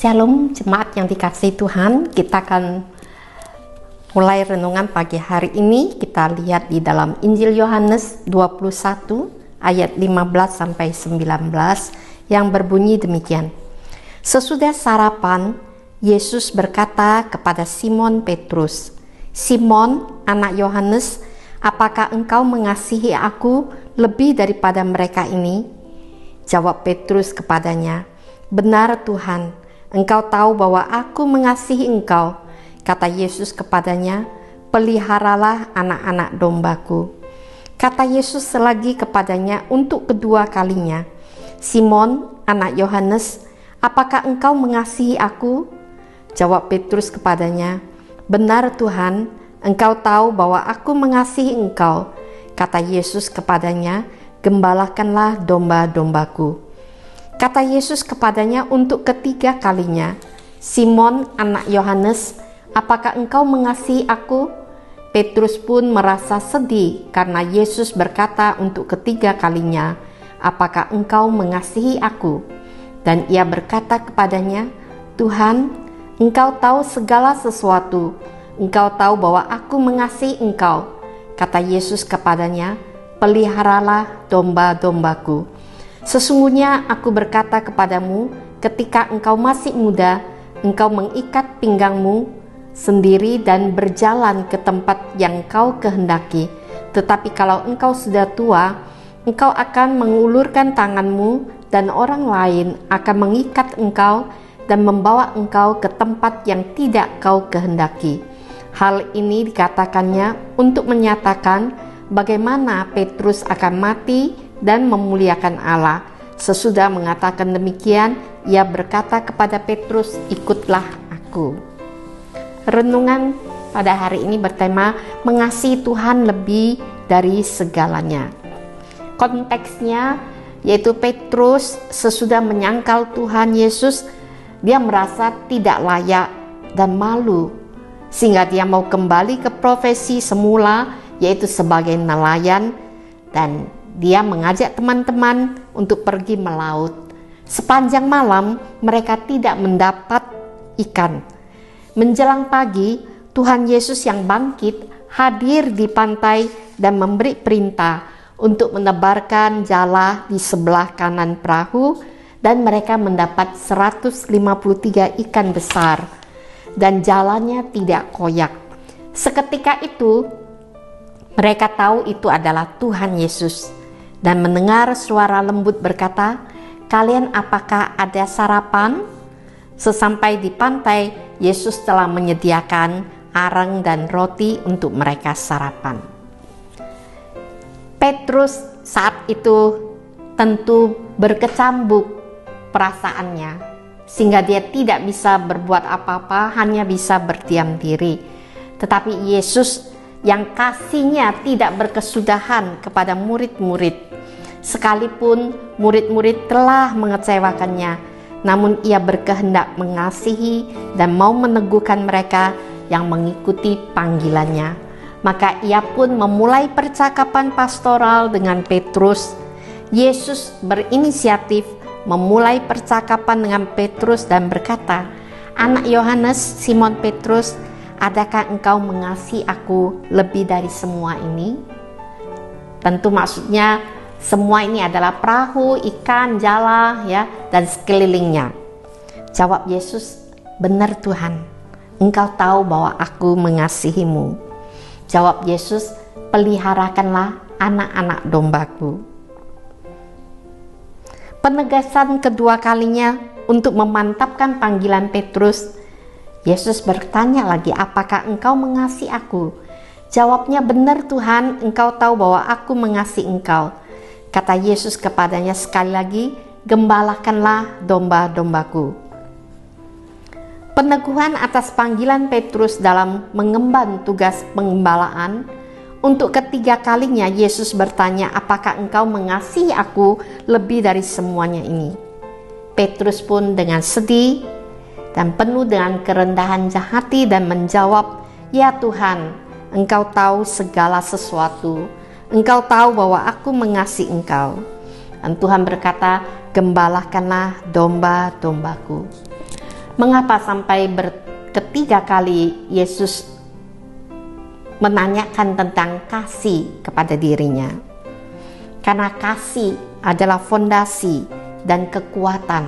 Shalom jemaat yang dikasihi Tuhan, kita akan mulai renungan pagi hari ini. Kita lihat di dalam Injil Yohanes 21 ayat 15 sampai 19 yang berbunyi demikian. Sesudah sarapan, Yesus berkata kepada Simon Petrus, "Simon, anak Yohanes, apakah engkau mengasihi aku lebih daripada mereka ini?" Jawab Petrus kepadanya, "Benar Tuhan, Engkau tahu bahwa aku mengasihi engkau." Kata Yesus kepadanya, "Peliharalah anak-anak dombaku." Kata Yesus lagi kepadanya untuk kedua kalinya, "Simon, anak Yohanes, apakah engkau mengasihi aku?" Jawab Petrus kepadanya, "Benar Tuhan, engkau tahu bahwa aku mengasihi engkau." Kata Yesus kepadanya, "Gembalakanlah domba-dombaku." Kata Yesus kepadanya untuk ketiga kalinya, "Simon, anak Yohanes, apakah engkau mengasihi aku?" Petrus pun merasa sedih karena Yesus berkata untuk ketiga kalinya, "Apakah engkau mengasihi aku?" Dan ia berkata kepadanya, "Tuhan, engkau tahu segala sesuatu. Engkau tahu bahwa aku mengasihi engkau." Kata Yesus kepadanya, "Peliharalah domba-dombaku. Sesungguhnya aku berkata kepadamu, ketika engkau masih muda, engkau mengikat pinggangmu sendiri dan berjalan ke tempat yang kau kehendaki. Tetapi kalau engkau sudah tua, engkau akan mengulurkan tanganmu dan orang lain akan mengikat engkau dan membawa engkau ke tempat yang tidak kau kehendaki." Hal ini dikatakannya untuk menyatakan bagaimana Petrus akan mati dan memuliakan Allah. Sesudah mengatakan demikian, ia berkata kepada Petrus, "Ikutlah aku." Renungan pada hari ini bertema mengasihi Tuhan lebih dari segalanya. Konteksnya yaitu Petrus sesudah menyangkal Tuhan Yesus, dia merasa tidak layak dan malu, sehingga dia mau kembali ke profesi semula, yaitu sebagai nelayan, dan dia mengajak teman-teman untuk pergi melaut. Sepanjang malam mereka tidak mendapat ikan. Menjelang pagi, Tuhan Yesus yang bangkit hadir di pantai dan memberi perintah untuk menebarkan jala di sebelah kanan perahu, dan mereka mendapat 153 ikan besar dan jalannya tidak koyak. Seketika itu mereka tahu itu adalah Tuhan Yesus dan mendengar suara lembut berkata, "Kalian apakah ada sarapan?" Sesampai di pantai, Yesus telah menyediakan arang dan roti untuk mereka sarapan. Petrus saat itu tentu berkecambuk perasaannya, sehingga dia tidak bisa berbuat apa-apa, hanya bisa berdiam diri. Tetapi Yesus yang kasihnya tidak berkesudahan kepada murid-murid, sekalipun murid-murid telah mengecewakannya, namun ia berkehendak mengasihi dan mau meneguhkan mereka yang mengikuti panggilannya. Maka ia pun memulai percakapan pastoral dengan Petrus. Yesus berinisiatif memulai percakapan dengan Petrus dan berkata, "Anak Yohanes, Simon Petrus, adakah engkau mengasihi aku lebih dari semua ini?" Tentu maksudnya semua ini adalah perahu, ikan, jala, dan sekelilingnya. Jawab Yesus, "Benar Tuhan, engkau tahu bahwa aku mengasihimu." Jawab Yesus, "Peliharakanlah anak-anak dombaku." Penegasan kedua kalinya untuk memantapkan panggilan Petrus, Yesus bertanya lagi, "Apakah engkau mengasihi aku?" Jawabnya, "Benar Tuhan, engkau tahu bahwa aku mengasihi engkau." Kata Yesus kepadanya sekali lagi, "Gembalakanlah domba-dombaku." Peneguhan atas panggilan Petrus dalam mengemban tugas pengembalaan. Untuk ketiga kalinya Yesus bertanya, "Apakah engkau mengasihi aku lebih dari semuanya ini?" Petrus pun dengan sedih dan penuh dengan kerendahan hati dan menjawab, "Ya Tuhan, engkau tahu segala sesuatu. Engkau tahu bahwa aku mengasihi engkau." Dan Tuhan berkata, "Gembalakanlah domba-dombaku." Mengapa sampai ketiga kali Yesus menanyakan tentang kasih kepada dirinya? Karena kasih adalah fondasi dan kekuatan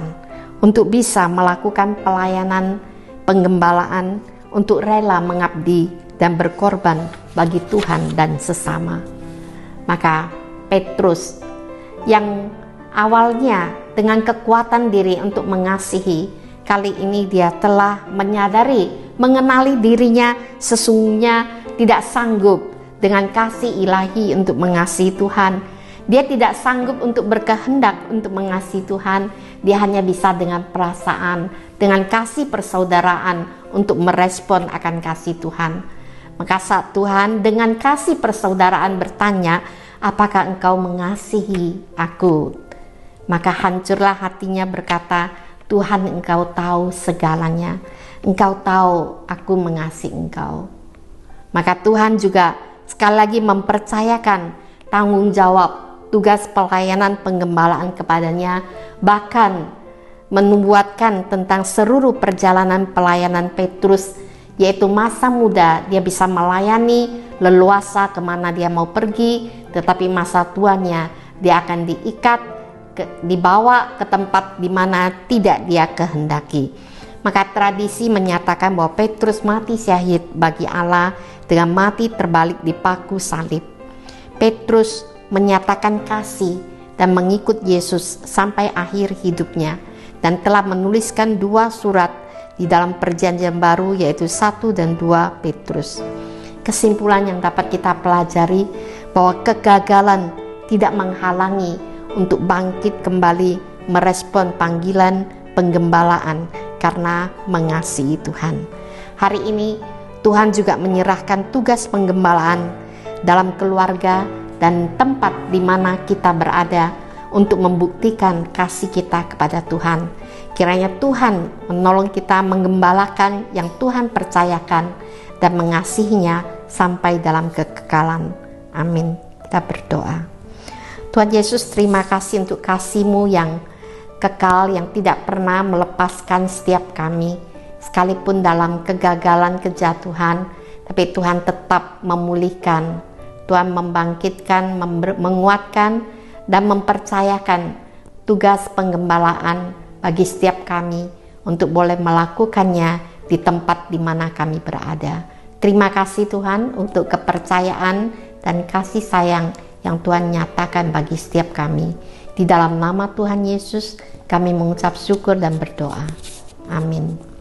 untuk bisa melakukan pelayanan penggembalaan, untuk rela mengabdi dan berkorban bagi Tuhan dan sesama. Maka Petrus yang awalnya dengan kekuatan diri untuk mengasihi, kali ini dia telah menyadari, mengenali dirinya sesungguhnya tidak sanggup dengan kasih ilahi untuk mengasihi Tuhan. Dia tidak sanggup untuk berkehendak untuk mengasihi Tuhan. Dia hanya bisa dengan perasaan, dengan kasih persaudaraan untuk merespon akan kasih Tuhan. Maka saat Tuhan dengan kasih persaudaraan bertanya, apakah engkau mengasihi aku? Maka hancurlah hatinya berkata, Tuhan, engkau tahu segalanya. Engkau tahu aku mengasihi engkau. Maka Tuhan juga sekali lagi mempercayakan tanggung jawab tugas pelayanan penggembalaan kepadanya, bahkan menubuatkan tentang seluruh perjalanan pelayanan Petrus, yaitu masa muda dia bisa melayani leluasa kemana dia mau pergi, tetapi masa tuanya dia akan diikat, dibawa ke tempat di mana tidak dia kehendaki. Maka tradisi menyatakan bahwa Petrus mati syahid bagi Allah dengan mati terbalik di paku salib. Petrus menyatakan kasih dan mengikut Yesus sampai akhir hidupnya, dan telah menuliskan 2 surat di dalam perjanjian baru, yaitu 1 dan 2 Petrus. Kesimpulan yang dapat kita pelajari bahwa kegagalan tidak menghalangi untuk bangkit kembali merespon panggilan penggembalaan karena mengasihi Tuhan. Hari ini Tuhan juga menyerahkan tugas penggembalaan dalam keluarga dan tempat di mana kita berada untuk membuktikan kasih kita kepada Tuhan. Kiranya Tuhan menolong kita menggembalakan yang Tuhan percayakan dan mengasihinya sampai dalam kekekalan. Amin. Kita berdoa. Tuhan Yesus, terima kasih untuk kasih-Mu yang kekal, yang tidak pernah melepaskan setiap kami. Sekalipun dalam kegagalan, kejatuhan, tapi Tuhan tetap memulihkan. Tuhan membangkitkan, menguatkan, dan mempercayakan tugas penggembalaan bagi setiap kami untuk boleh melakukannya di tempat di mana kami berada. Terima kasih Tuhan untuk kepercayaan dan kasih sayang yang Tuhan nyatakan bagi setiap kami. Di dalam nama Tuhan Yesus kami mengucap syukur dan berdoa. Amin.